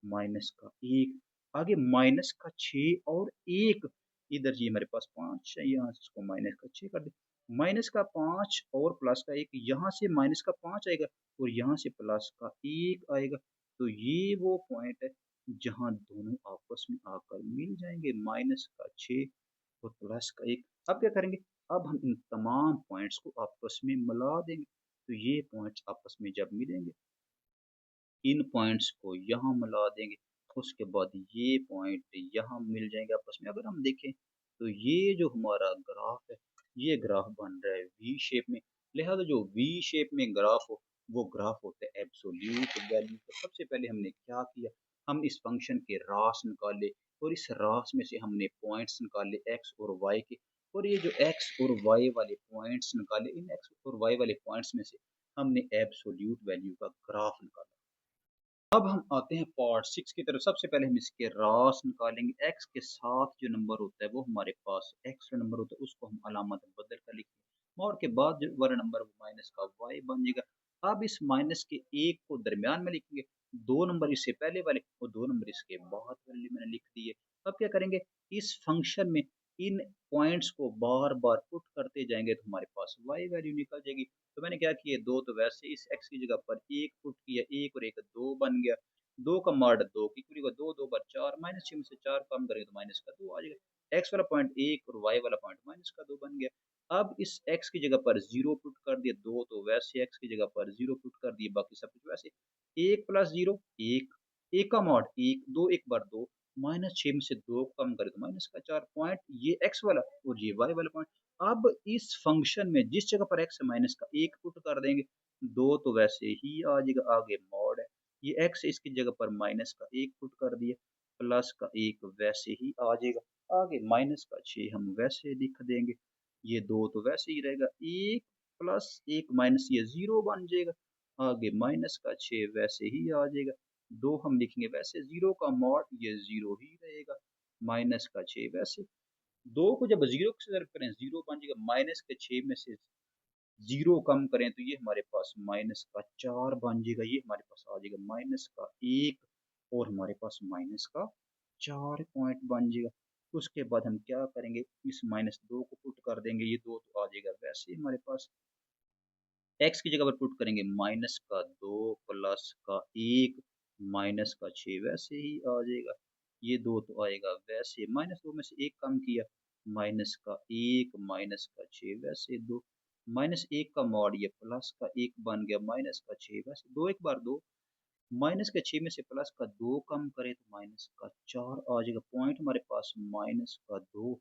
माइनस का 1, आगे माइनस का 6 और 1, इधर ये हमारे पास 5 है, यहाँ से इसको माइनस का 6 कर दे। माइनस का 5 और प्लस का 1, यहाँ से माइनस का 5 आएगा और यहाँ से प्लस का 1 आएगा। तो ये वो पॉइंट है जहाँ दोनों आपस में आकर मिल जाएंगे, माइनस का 6 और प्लस का 1। अब क्या करेंगे? अब हम इन तमाम पॉइंट्स को आपस में मिला देंगे। तो ये पॉइंट्स आपस में जब मिलेंगे, इन पॉइंट्स को यहाँ मिला देंगे, उसके बाद ये पॉइंट यहाँ मिल जाएंगे आपस में। अगर हम देखें तो ये जो हमारा ग्राफ है, ये ग्राफ बन रहा है वी शेप में। लिहाजा जो वी शेप में ग्राफ हो, वो ग्राफ होता है एब्सोल्यूट वैल्यू। तो सबसे पहले हमने क्या किया, हम इस फंक्शन के रास निकाले और इस रास में से हमने पॉइंट्स निकाले एक्स और वाई के। और ये जो एक्स और वाई वाले पॉइंट्स निकाले, इन एक्स और वाई वाले पॉइंट्स में से हमने एब्सोल्यूट वैल्यू का ग्राफ निकाला। अब हम आते हैं पार्ट 6 की तरफ। सबसे पहले हम इसके रास निकालेंगे। एक्स के साथ जो नंबर होता है वो हमारे पास एक्स नंबर होता है, उसको हम अलामत बदल कर लिखते हैं और के बाद जो वाला नंबर वो माइनस का वाई बन जाएगा। अब इस माइनस के एक को दरमियान में लिखेंगे, दो नंबर इससे पहले वाले और दो नंबर इसके बाद वाले मैंने लिख दिए। अब क्या करेंगे, इस फंक्शन में इन पॉइंट्स को बार बार पुट करते जाएंगे तो हमारे पास वाई वैल्यू निकल जाएगी। तो मैंने क्या किया, दो तो वैसे इस x की जगह पर एक पुट किया, एक और एक दो बन गया। दो का मॉड दो की पूरी का दो, दो बार चार, माइनस छह में से चार कम करेंगे तो माइनस का दो आ जाएगा। x वाला पॉइंट एक और y वाला पॉइंट माइनस का दो बन गया। अब इस x की जगह पर जीरो पुट कर दिया, दो तो वैसे x की जगह पर जीरो पुट कर दिए, बाकी सब कुछ वैसे। एक प्लस जीरो एक, एक का मॉड एक, दो एक बार दो, माइनस छह में से दो कम करें तो माइनस का चार। पॉइंट ये x वाला और ये y वाला पॉइंट। अब इस फंक्शन में जिस जगह पर x है माइनस का एक पुट कर देंगे, दो तो वैसे ही आ जाएगा, आगे मॉड है, ये x इसकी जगह पर माइनस का एक पुट कर दिया, प्लस का एक वैसे ही आ जाएगा, आगे माइनस का 6 हम वैसे लिख देंगे, ये दो तो वैसे ही रहेगा, एक प्लस एक माइनस ये जीरो बन जाएगा, आगे माइनस का 6 वैसे ही आ जाएगा, दो हम लिखेंगे वैसे, जीरो का मॉड ये जीरो ही रहेगा, माइनस का 6 वैसे। दो को जब जीरो से ज़रब करें जीरो बन जाएगा, माइनस के 6 में से जीरो कम करें तो ये हमारे पास माइनस का 4 बन जाएगा, ये हमारे पास आ जाएगा माइनस का 1 और हमारे पास माइनस का 4 पॉइंट बन जाएगा। उसके बाद हम क्या करेंगे, इस माइनस दो को पुट कर देंगे, ये दो तो आ जाएगा वैसे हमारे पास, एक्स की जगह पर पुट करेंगे माइनस का दो प्लस का एक, माइनस का 6 वैसे ही आ जाएगा, ये दो तो आएगा वैसे, माइनस दो में से एक कम किया, माइनस का एक माइनस का 6 वैसे दो, माइनस एक का मॉड ये प्लस का एक बन गया, माइनस का 6 वैसे दो एक बार दो, माइनस के 6 में से प्लस का दो कम करे तो माइनस का 4 आ जाएगा। पॉइंट हमारे पास माइनस का दो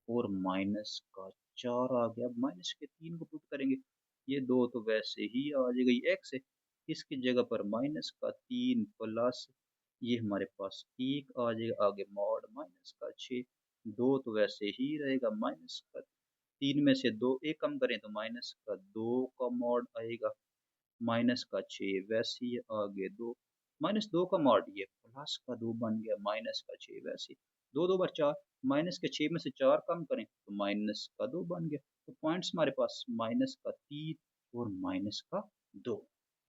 और माइनस का 4 आ गया। अब माइनस के 3 को पुट करेंगे, ये दो तो वैसे ही आ जाएगा, ये एक्स है, इसकी जगह पर माइनस का 3 प्लस ये हमारे पास एक आ जाएगा, आगे मॉड माइनस का 6, दो तो वैसे ही रहेगा, माइनस का 3 में से दो एक कम करें तो माइनस का दो का मॉड आएगा, माइनस का 6 वैसे ही आगे दो, माइनस दो का मॉड ये प्लस का दो बन गया, माइनस का 6 वैसे दो, दो बार चार, माइनस के 6 में से चार कम करें तो माइनस का दो बन गया। तो पॉइंट्स हमारे पास माइनस का 3 और माइनस का 2।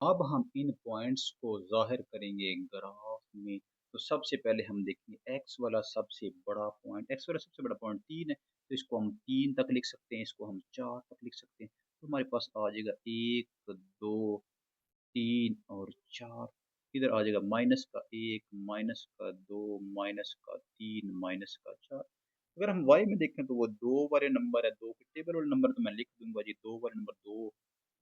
अब हम इन पॉइंट्स को जाहिर करेंगे ग्राफ में। तो सबसे पहले हम देखेंगे एक्स वाला सबसे बड़ा पॉइंट, एक्स वाला सबसे बड़ा पॉइंट 3 है, तो इसको हम 3 तक लिख सकते हैं, इसको हम 4 तक लिख सकते हैं। तो हमारे पास आ जाएगा एक, दो, तीन और चार, इधर आ जाएगा माइनस का एक, माइनस का दो, माइनस का तीन, माइनस का चार। अगर हम वाई में देखें तो वो दो वाले नंबर है, दो के टेबल वाले नंबर तो मैं लिख दूंगा जी, दो वाले नंबर दो,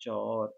4،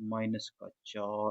-4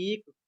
1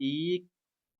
1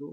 2۔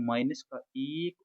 -1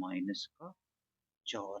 -4،